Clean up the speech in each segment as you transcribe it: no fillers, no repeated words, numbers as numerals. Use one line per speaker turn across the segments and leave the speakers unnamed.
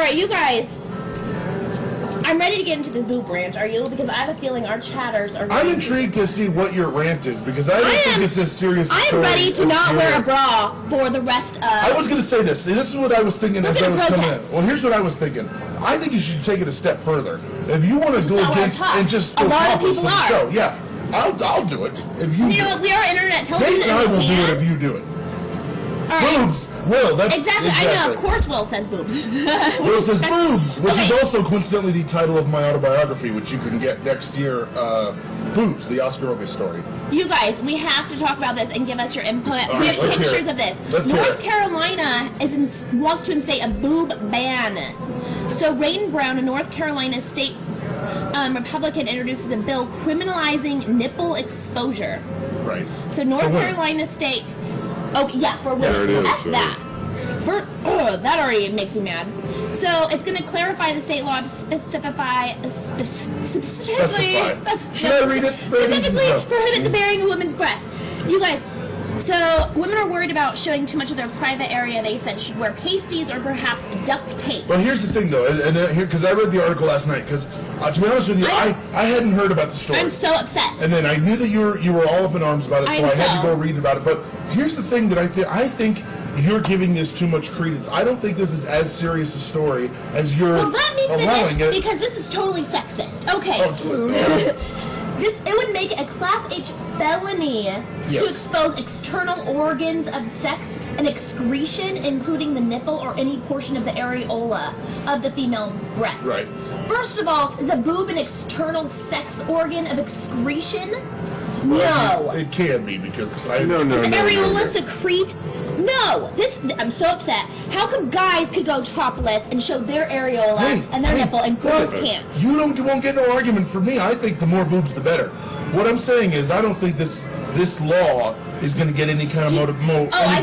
right, you guys. I'm ready to get into this boob rant, are you? Because I have a feeling our chatters are
I'm intrigued to see what your rant is, because I don't think it's as serious a story.
I'm ready to not wear a bra for the rest of...
I was going to say this. This is what I was thinking as I was coming in. Well, here's what I was thinking. I think you should take it a step further. If you want to go against and just
a lot of people are.
Show, yeah, I'll do it. If you
know what? We are internet television.
Dave and I will do it if you do it.
Right.
Boobs. Will, that's
exactly. I know. Of course, Will says boobs.
Will says boobs, which is also coincidentally the title of my autobiography, which you can get next year. Boobs, the Oscar Ovies story.
You guys, we have to talk about this and give us your input. We have pictures of this. North Carolina wants to instate a boob ban. So Rain Brown, a North Carolina state Republican, introduces a bill criminalizing nipple exposure.
Right.
So North Carolina state. Oh, yeah, for women.
There it is.
F that. That already makes me mad. So it's going to clarify the state law to specifically
Should I read it?
Specifically prohibit the baring of women's breasts. You guys, so women are worried about showing too much of their private area. They said should wear pasties or perhaps duct tape.
Well, here's the thing, though, and here, because I read the article last night, because to be honest with you, I hadn't heard about the story.
I'm so upset.
And then I knew that you were all up in arms about it, so I had to go read about it. But here's the thing that I think you're giving this too much credence. I don't think this is as serious a story as you're allowing it.
Because this is totally sexist. Okay. It would make it a Class H felony to expose external organs of sex and excretion, including the nipple or any portion of the areola of the female breast.
Right.
First of all, is a boob an external sex organ of excretion?
Well,
no.
It can be, because
areola secrete? No. I'm so upset. How come guys could go topless and show their areola and their nipple, and girls can't?
You won't get no argument from me. I think the more boobs, the better. What I'm saying is, I don't think this law is going to get any kind of movement behind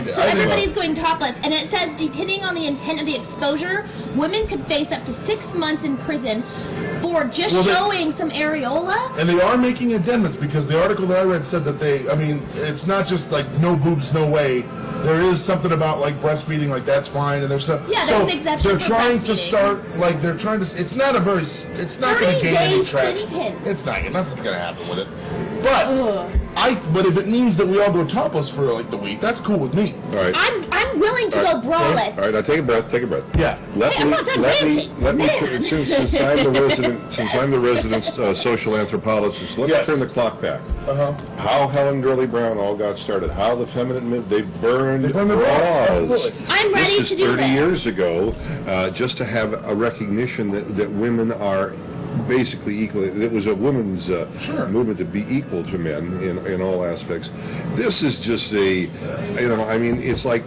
it.
So everybody's going topless, and it says, depending on the intent of the exposure, women could face up to 6 months in prison for just showing some areola.
And they are making amendments, because the article that I read said that it's not just like no boobs, no way. There is something about like breastfeeding, like that's fine, and there's stuff.
Yeah, there's an exception.
They're trying to start, like they're trying to. It's not going to gain any traction. It's not. Nothing's going to happen with it. But if it means that we all go topless for like the week, that's cool with me.
All right.
I'm willing to go braless.
All right, now take a breath. Yeah.
I'm not done ranting.
Since I'm the resident social anthropologist, let's turn the clock back. How Helen Gurley Brown all got started. How the feminine they burned the bras.
I'm ready to do
30 years ago, just to have a recognition that women are basically equal. It was a women's movement to be equal to men in all aspects. This is just it's like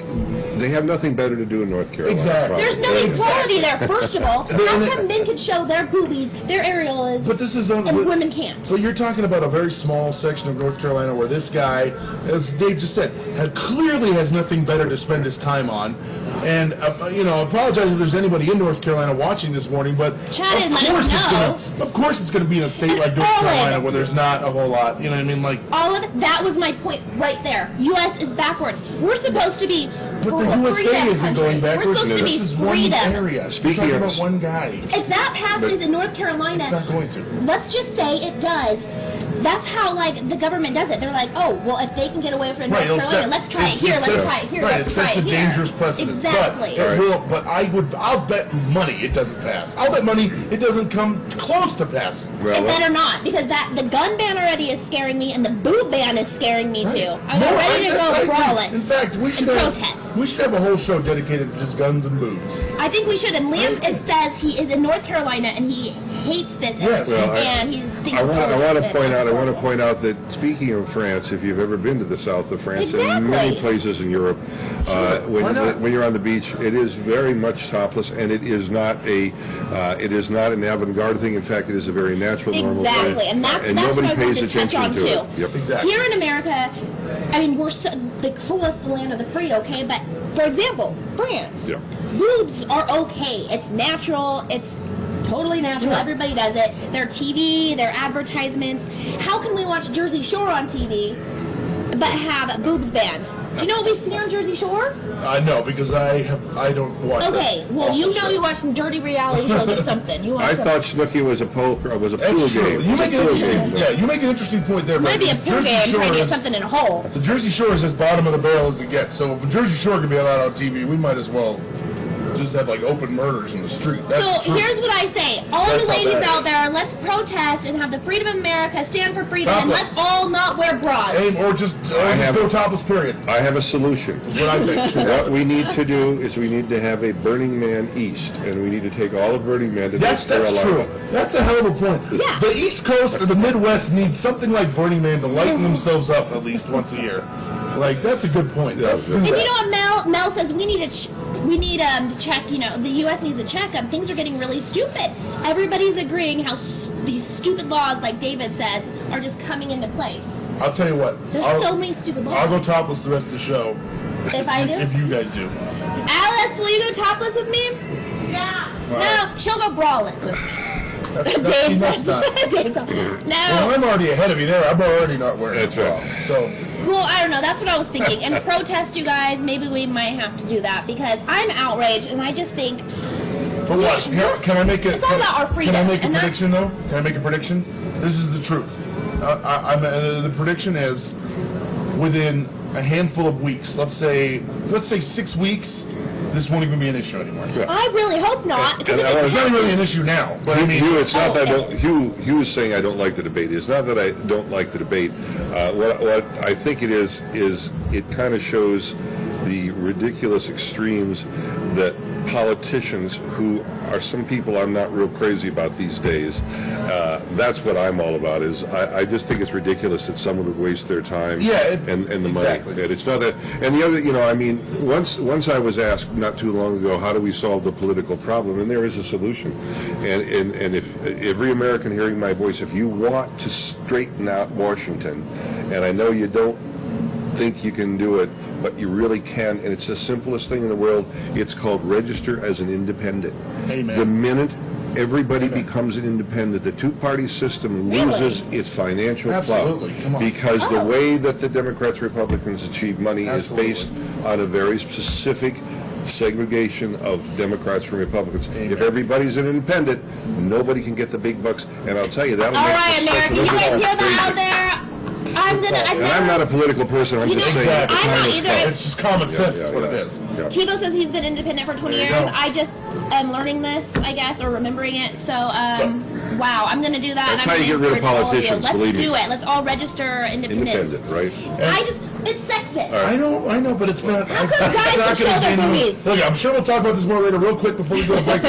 they have nothing better to do in North Carolina.
Exactly.
There's no equality there, first of all. How come men can show their boobies, their areolas, and women can't?
So you're talking about a very small section of North Carolina where this guy, as Dave just said, clearly has nothing better to spend his time on. And, apologize if there's anybody in North Carolina watching this morning, but of course it's going to be in a state like North Carolina where there's not a whole lot, you know what I mean? Like
all of it, that was my point right there. U.S. is backwards. We're supposed to be
But the USA isn't going backwards.
We're supposed to be
this is one area. Speaking about one guy.
If that passes in North Carolina,
it's not going to.
Let's just say it does. That's how, the government does it. They're like, oh, well, if they can get away from North Carolina, let's try it here, let's try it here, let's try it here.
It sets a dangerous precedent.
Exactly.
But I'll bet money it doesn't pass. I'll bet money it doesn't come close to passing.
It better not, because the gun ban already is scaring me, and the boob ban is scaring me, too. I'm ready to go braless.
In fact, we should have a whole show dedicated to just guns and boobs.
I think we should. And Liam says he is in North Carolina, and he hates this. And he's
I want to point out that, speaking of France, if you've ever been to the south of France and many places in Europe, when you're on the beach, it is very much topless, and it is not an avant-garde thing. In fact, it is a very natural, normal thing.
Exactly, and that's
nobody
what I
pays
wanted to touch on
attention to
too.
it. Yep. Exactly.
Here in America, we're they call us the land of the free, okay? But for example, France, boobs are okay. It's natural. It's totally natural. Everybody does it. Their TV, their advertisements. How can we watch Jersey Shore on TV, but have boobs banned. Do you know what we see on Jersey Shore?
No, because I don't watch.
Okay, well you know you watch some dirty reality shows or something. You watch
I thought snooki was a pool game.
You make an interesting point there.
Might be a pool game trying to get something in a hole.
The Jersey Shore is as bottom of the barrel as it gets. So if Jersey Shore can be allowed on TV, we might as well just have like open murders in the street. That's
so here's what I say. All the ladies out there, let's protest and have the freedom of America, stand for freedom, and let's all not wear bras.
Or just go topless, period.
I have a solution.
Is what I think.
What we need to do is we need to have a Burning Man East, and we need to take all of Burning Man to North Carolina.
That's true. That's a hell of a point.
Yeah.
The East Coast or the Midwest needs something like Burning Man to lighten themselves up at least once a year. Like, that's a good point.
Yes.
And you know what Mel says? We need to check, the U.S. needs a checkup. Things are getting really stupid. Everybody's agreeing how these stupid laws, like David says, are just coming into place.
I'll tell you what.
There's so many stupid laws.
I'll go topless the rest of the show.
If I do?
If you guys do.
Alice, will you go topless with me? Yeah. No, she'll go braless with me.
Dave's not.
No.
Well, I'm already ahead of you there. I'm already not wearing
That's right.
So.
Well, I don't know. That's what I was thinking. And protest, you guys, maybe we might have to do that because I'm outraged and I just think.
For what? Can I make a?
It's all about our freedom.
Can I make a prediction though? Can I make a prediction? This is the truth. The prediction is within a handful of weeks. Let's say 6 weeks. This won't even be an issue anymore.
Yeah.
I really hope not.
It's not really an issue now. But I mean,
Hugh, it's not that Hugh was saying I don't like the debate. It's not that I don't like the debate. What I think it is it kind of shows the ridiculous extremes that politicians, who are some people I'm not real crazy about these days, that's what I'm all about. Is I just think it's ridiculous that someone would waste their time and the money.
Exactly.
It's not that. And the other, I mean, once I was asked not too long ago, how do we solve the political problem? And there is a solution. And if every American hearing my voice, if you want to straighten out Washington, and I know you don't think you can do it, but you really can, and it's the simplest thing in the world. It's called register as an independent.
Amen.
The minute everybody becomes an independent, the two-party system loses its financial clout. Because the way that the Democrats, Republicans achieve money is based on a very specific segregation of Democrats from Republicans. If everybody's an independent, nobody can get the big bucks, and I'll tell you, that'll make
the America, you guys hear that out there?
I'm not a political person. I'm just saying.
I'm not either.
It's just common sense. Is what it is.
Tebow says he's been independent for 20 years. I just am learning this, I guess, or remembering it. So, wow, I'm going to do that.
That's how you get rid of politicians.
Let's do it. Let's all register independent.
Right?
It's sexist.
I know, but it's not.
How come guys can show their boobies?
Look, I'm sure we'll talk about this more later. Real quick before we go to break.